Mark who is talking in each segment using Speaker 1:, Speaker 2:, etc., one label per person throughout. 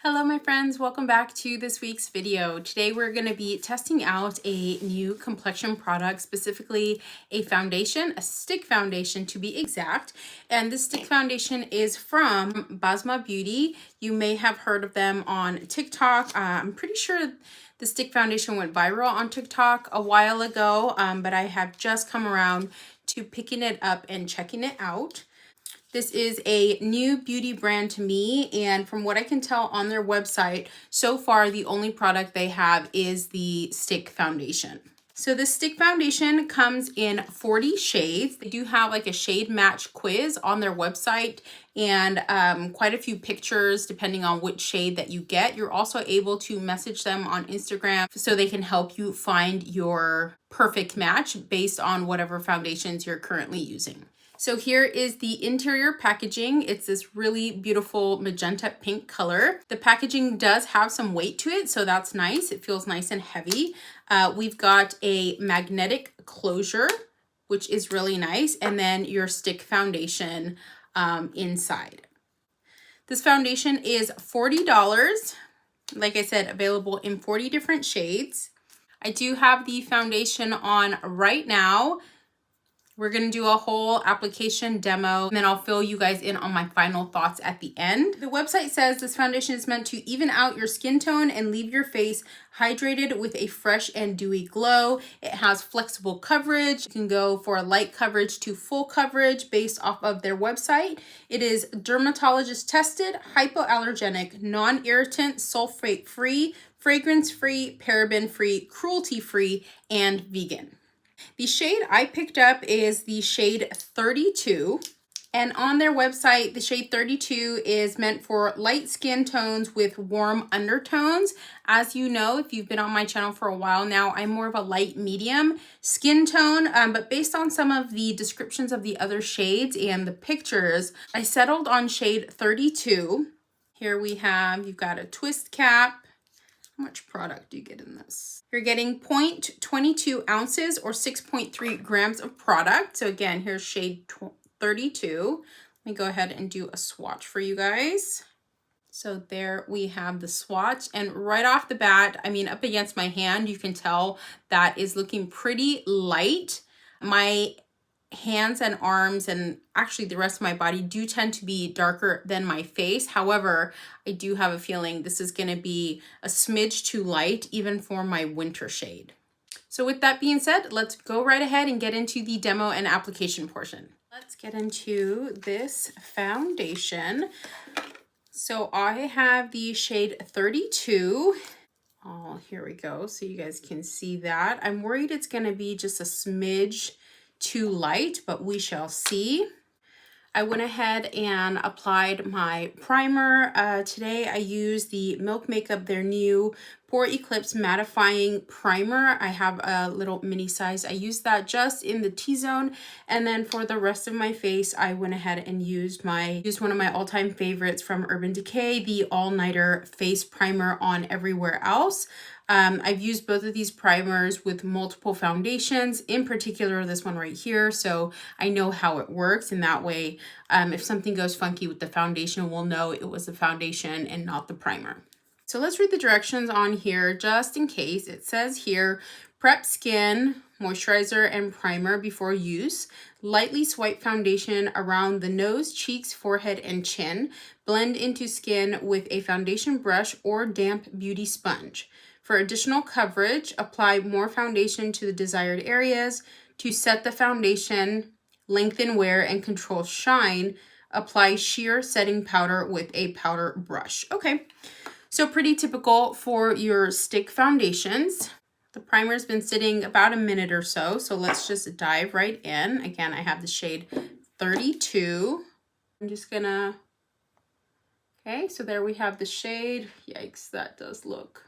Speaker 1: Hello my friends, welcome back to this week's video. Today we're going to be testing out a new complexion product, specifically a foundation, a stick foundation to be exact. And this stick foundation is from Basma Beauty. You may have heard of them on TikTok. I'm pretty sure the stick foundation went viral on TikTok a while ago, but I have just come around to picking it up and checking it out. This is a new beauty brand to me, and from what I can tell on their website, so far the only product they have is the stick foundation. So the stick foundation comes in 40 shades. They do have like a shade match quiz on their website and quite a few pictures depending on which shade that you get. You're also able to message them on Instagram so they can help you find your perfect match based on whatever foundations you're currently using. So here is the interior packaging. It's this really beautiful magenta pink color. The packaging does have some weight to it, so that's nice. It feels nice and heavy. We've got a magnetic closure, which is really nice, and then your stick foundation inside. This foundation is $40. Like I said, available in 40 different shades. I do have the foundation on right now. We're going to do a whole application demo, and then I'll fill you guys in on my final thoughts at the end. The website says this foundation is meant to even out your skin tone and leave your face hydrated with a fresh and dewy glow. It has flexible coverage. You can go for a light coverage to full coverage based off of their website. It is dermatologist tested, hypoallergenic, non-irritant, sulfate-free, fragrance-free, paraben-free, cruelty-free, and vegan. The shade I picked up is the shade 32, and on their website, the shade 32 is meant for light skin tones with warm undertones. As you know, if you've been on my channel for a while now, I'm more of a light medium skin tone, but based on some of the descriptions of the other shades and the pictures, I settled on shade 32. Here we have, you've got a twist cap. How much product do you get in this? You're getting 0.22 ounces or 6.3 grams of product. So again, here's shade 32. Let me go ahead and do a swatch for you guys. So there we have the swatch, and right off the bat, I mean, up against my hand, you can tell that is looking pretty light. My hands and arms and actually the rest of my body do tend to be darker than my face. However, I do have a feeling this is going to be a smidge too light even for my winter shade. So with that being said, let's go right ahead and get into the demo and application portion. Let's get into this foundation. So I have the shade 32. Oh, here we go. So you guys can see that. I'm worried it's going to be just a smidge too light, but we shall see. I went ahead and applied my primer. Today I used the Milk Makeup, their new Pore Eclipse Mattifying Primer. I have a little mini size. I used that just in the T-zone, and then for the rest of my face, I went ahead and used one of my all-time favorites from Urban Decay, the All Nighter Face Primer on everywhere else. I've used both of these primers with multiple foundations, in particular this one right here, so I know how it works, and that way if something goes funky with the foundation, we'll know it was the foundation and not the primer. So let's read the directions on here just in case. It says here, prep skin, moisturizer, and primer before use. Lightly swipe foundation around the nose, cheeks, forehead, and chin. Blend into skin with a foundation brush or damp beauty sponge. For additional coverage, apply more foundation to the desired areas. To set the foundation, lengthen wear, and control shine, apply sheer setting powder with a powder brush. Okay, so pretty typical for your stick foundations. The primer's been sitting about a minute or so, so let's just dive right in. Again, I have the shade 32. I'm just gonna, okay, so there we have the shade. Yikes, that does look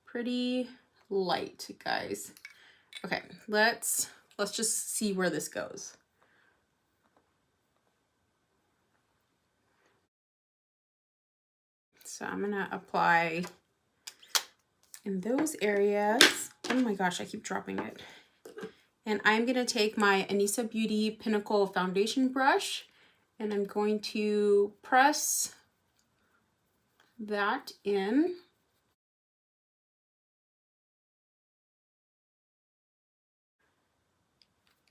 Speaker 1: pretty light, guys. Okay, let's just see where this goes. So I'm gonna apply in those areas. Oh my gosh, I keep dropping it. And I'm gonna take my Anissa Beauty Pinnacle foundation brush, and I'm going to press that in.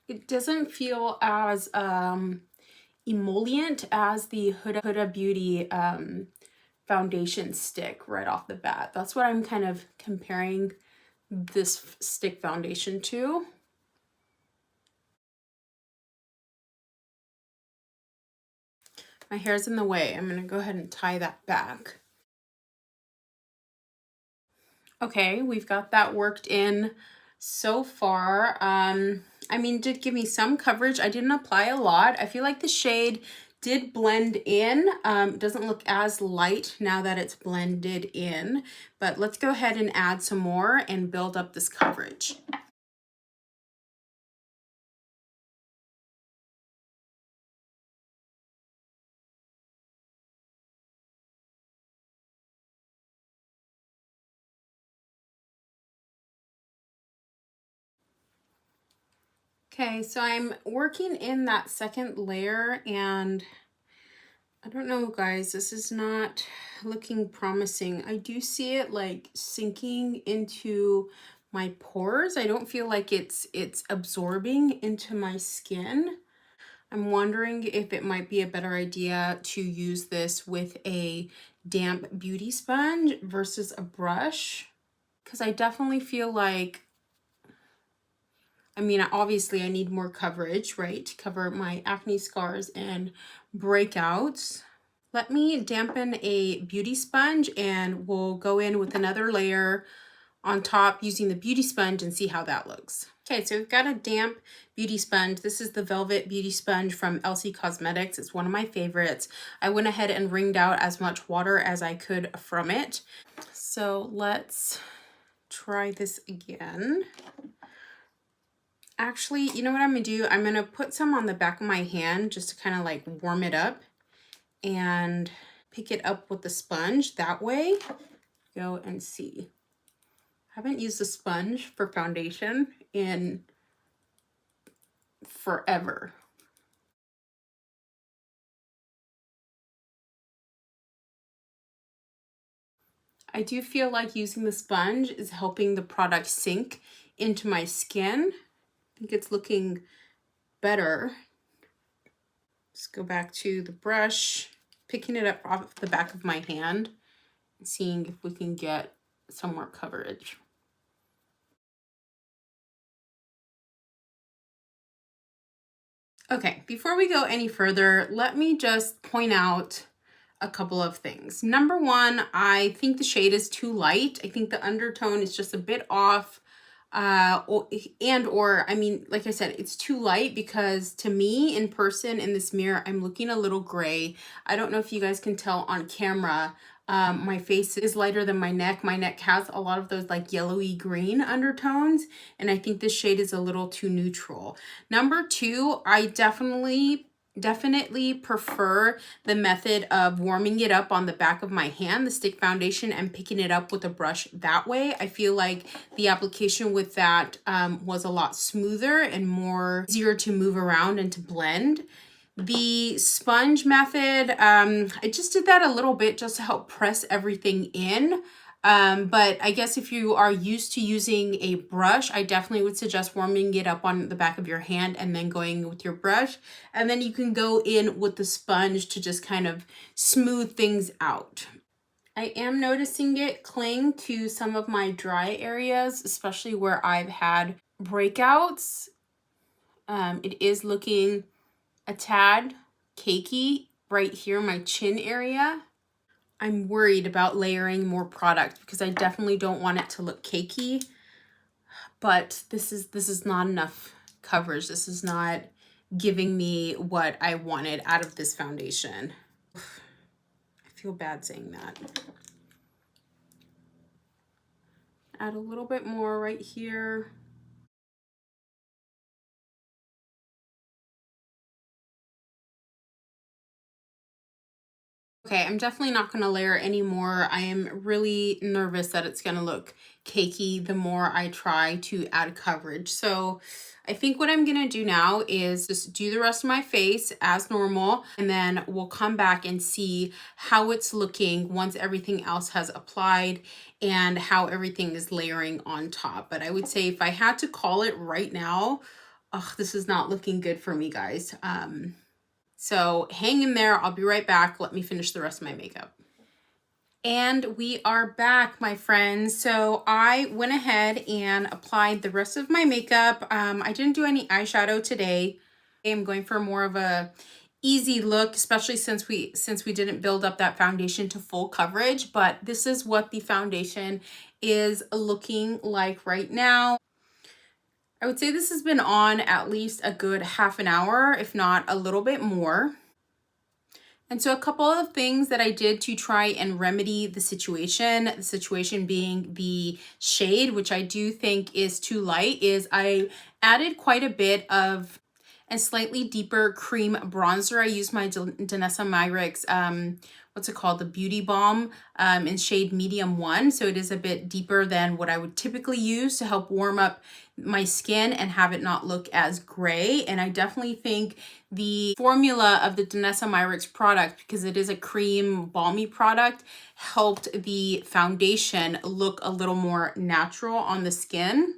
Speaker 1: It doesn't feel as emollient as the Huda Beauty foundation stick right off the bat. That's what I'm kind of comparing this stick foundation to. My hair's in the way. I'm gonna go ahead and tie that back. Okay, we've got that worked in so far. I mean, did give me some coverage. I didn't apply a lot. I feel like the shade did blend in. It doesn't look as light now that it's blended in, but let's go ahead and add some more and build up this coverage. Okay, so I'm working in that second layer, and I don't know, guys, this is not looking promising. I do see it like sinking into my pores. I don't feel like it's absorbing into my skin. I'm wondering if it might be a better idea to use this with a damp beauty sponge versus a brush, because I definitely feel like, I mean, obviously I need more coverage, right, to cover my acne scars and breakouts. Let me dampen a beauty sponge and we'll go in with another layer on top using the beauty sponge and see how that looks. Okay, so we've got a damp beauty sponge. This is the Velvet Beauty Sponge from Elsie Cosmetics. It's one of my favorites. I went ahead and wringed out as much water as I could from it. So let's try this again. Actually, you know what I'm gonna do? I'm gonna put some on the back of my hand just to kind of like warm it up and pick it up with the sponge that way. Go and see. I haven't used a sponge for foundation in forever. I do feel like using the sponge is helping the product sink into my skin. I think it's looking better. Let's go back to the brush, picking it up off the back of my hand, and seeing if we can get some more coverage. Okay, before we go any further, let me just point out a couple of things. Number one, I think the shade is too light. I think the undertone is just a bit off. I mean, like I said, it's too light because to me in person in this mirror, I'm looking a little gray. I don't know if you guys can tell on camera. My face is lighter than my neck. My neck has a lot of those like yellowy green undertones, and I think this shade is a little too neutral. Number two, I definitely prefer the method of warming it up on the back of my hand, the stick foundation, and picking it up with a brush that way. I feel like the application with that was a lot smoother and more easier to move around and to blend. The sponge method, I just did that a little bit just to help press everything in. But I guess if you are used to using a brush, I definitely would suggest warming it up on the back of your hand and then going with your brush. And then you can go in with the sponge to just kind of smooth things out. I am noticing it cling to some of my dry areas, especially where I've had breakouts. It is looking a tad cakey right here in my chin area. I'm worried about layering more product because I definitely don't want it to look cakey, but this is not enough coverage. This is not giving me what I wanted out of this foundation. I feel bad saying that. Add a little bit more right here. Okay, I'm definitely not going to layer anymore. I am really nervous that it's going to look cakey the more I try to add coverage. So I think what I'm going to do now is just do the rest of my face as normal, and then we'll come back and see how it's looking once everything else has applied and how everything is layering on top. But I would say if I had to call it right now, oh, this is not looking good for me, guys. So hang in there. I'll be right back. Let me finish the rest of my makeup. And we are back, my friends. So I went ahead and applied the rest of my makeup. I didn't do any eyeshadow today. I'm going for more of a easy look, especially since we didn't build up that foundation to full coverage. But this is what the foundation is looking like right now. I would say this has been on at least a good half an hour, if not a little bit more. And so a couple of things that I did to try and remedy the situation being the shade, which I do think is too light, is I added quite a bit of a slightly deeper cream bronzer. I used my Danessa Myricks, what's it called? The Beauty Balm in shade medium 1. So it is a bit deeper than what I would typically use to help warm up my skin and have it not look as gray. And I definitely think the formula of the Danessa Myricks product, because it is a cream balmy product, helped the foundation look a little more natural on the skin.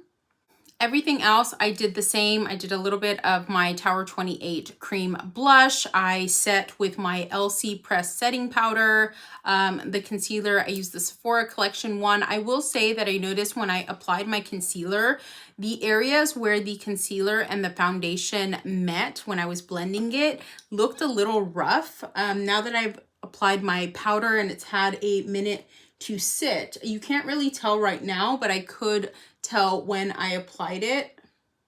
Speaker 1: Everything else, I did the same. I did a little bit of my Tower 28 cream blush. I set with my LC Press setting powder. The concealer, I used the Sephora Collection one. I will say that I noticed when I applied my concealer, the areas where the concealer and the foundation met when I was blending it looked a little rough. Now that I've applied my powder and it's had a minute to sit, you can't really tell right now, but I could tell when I applied it.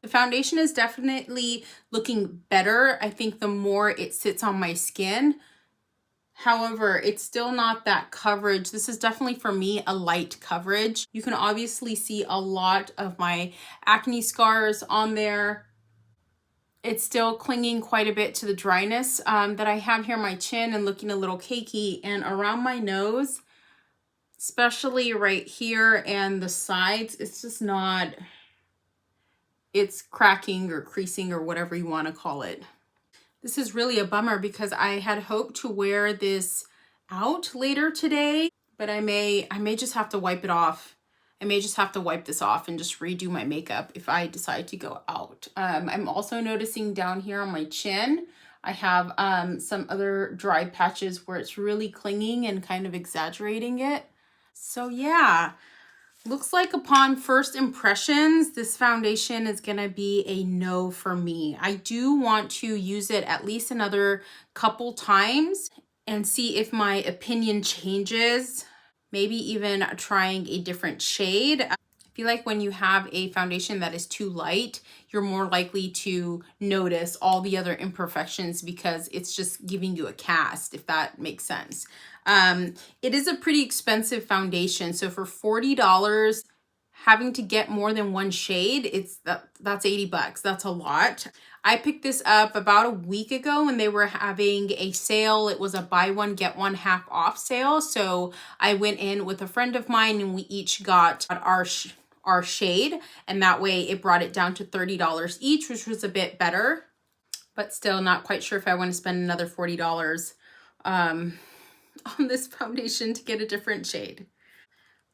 Speaker 1: The foundation is definitely looking better. I think the more it sits on my skin. However, it's still not that coverage. This is definitely for me a light coverage. You can obviously see a lot of my acne scars on there. It's still clinging quite a bit to the dryness that I have here on my chin and looking a little cakey, and around my nose, especially right here and the sides, it's just not, it's cracking or creasing or whatever you want to call it. This is really a bummer because I had hoped to wear this out later today, but I may just have to wipe it off. I may just have to wipe this off and just redo my makeup if I decide to go out. I'm also noticing down here on my chin, I have some other dry patches where it's really clinging and kind of exaggerating it. So yeah, looks like upon first impressions, this foundation is gonna be a no for me. I do want to use it at least another couple times and see if my opinion changes, maybe even trying a different shade. I feel like when you have a foundation that is too light, you're more likely to notice all the other imperfections because it's just giving you a cast, if that makes sense. It is a pretty expensive foundation. So for $40, having to get more than one shade, that's 80 bucks. That's a lot. I picked this up about a week ago when they were having a sale. It was a buy one, get one half off sale. So I went in with a friend of mine and we each got our shade. And that way it brought it down to $30 each, which was a bit better, but still not quite sure if I want to spend another $40 on this foundation to get a different shade.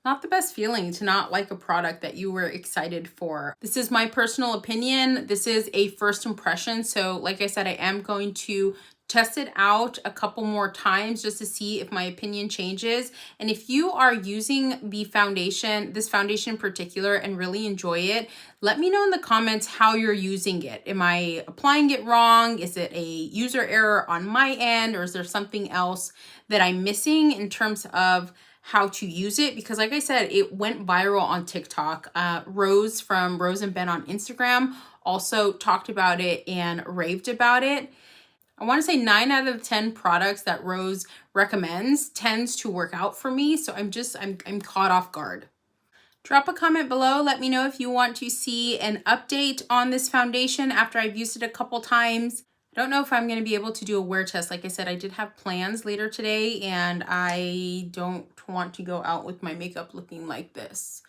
Speaker 1: Not the best feeling to not like a product that you were excited for. This is my personal opinion. This is a first impression. So like I said, I am going to test it out a couple more times just to see if my opinion changes. And if you are using the foundation, this foundation in particular, and really enjoy it, let me know in the comments how you're using it. Am I applying it wrong? Is it a user error on my end? Or is there something else that I'm missing in terms of how to use it? Because like I said, it went viral on TikTok. Rose from Rose and Ben on Instagram also talked about it and raved about it. I want to say 9 out of 10 products that Rose recommends tends to work out for me. So I'm caught off guard. Drop a comment below. Let me know if you want to see an update on this foundation after I've used it a couple times. I don't know if I'm going to be able to do a wear test. Like I said, I did have plans later today, and I don't want to go out with my makeup looking like this.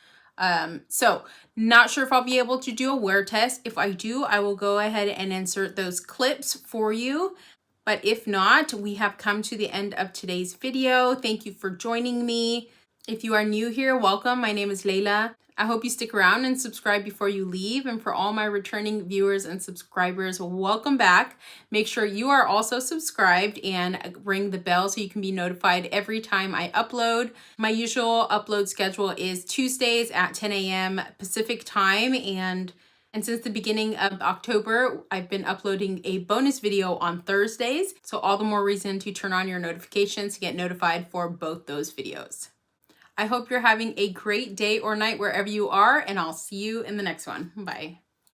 Speaker 1: So not sure if I'll be able to do a wear test. If I do, I will go ahead and insert those clips for you. But if not, we have come to the end of today's video. Thank you for joining me. If you are new here, welcome. My name is Layla. I hope you stick around and subscribe before you leave. And for all my returning viewers and subscribers, welcome back. Make sure you are also subscribed and ring the bell so you can be notified every time I upload. My usual upload schedule is Tuesdays at 10 a.m. Pacific time, and since the beginning of October, I've been uploading a bonus video on Thursdays. So all the more reason to turn on your notifications to get notified for both those videos. I hope you're having a great day or night wherever you are, and I'll see you in the next one. Bye.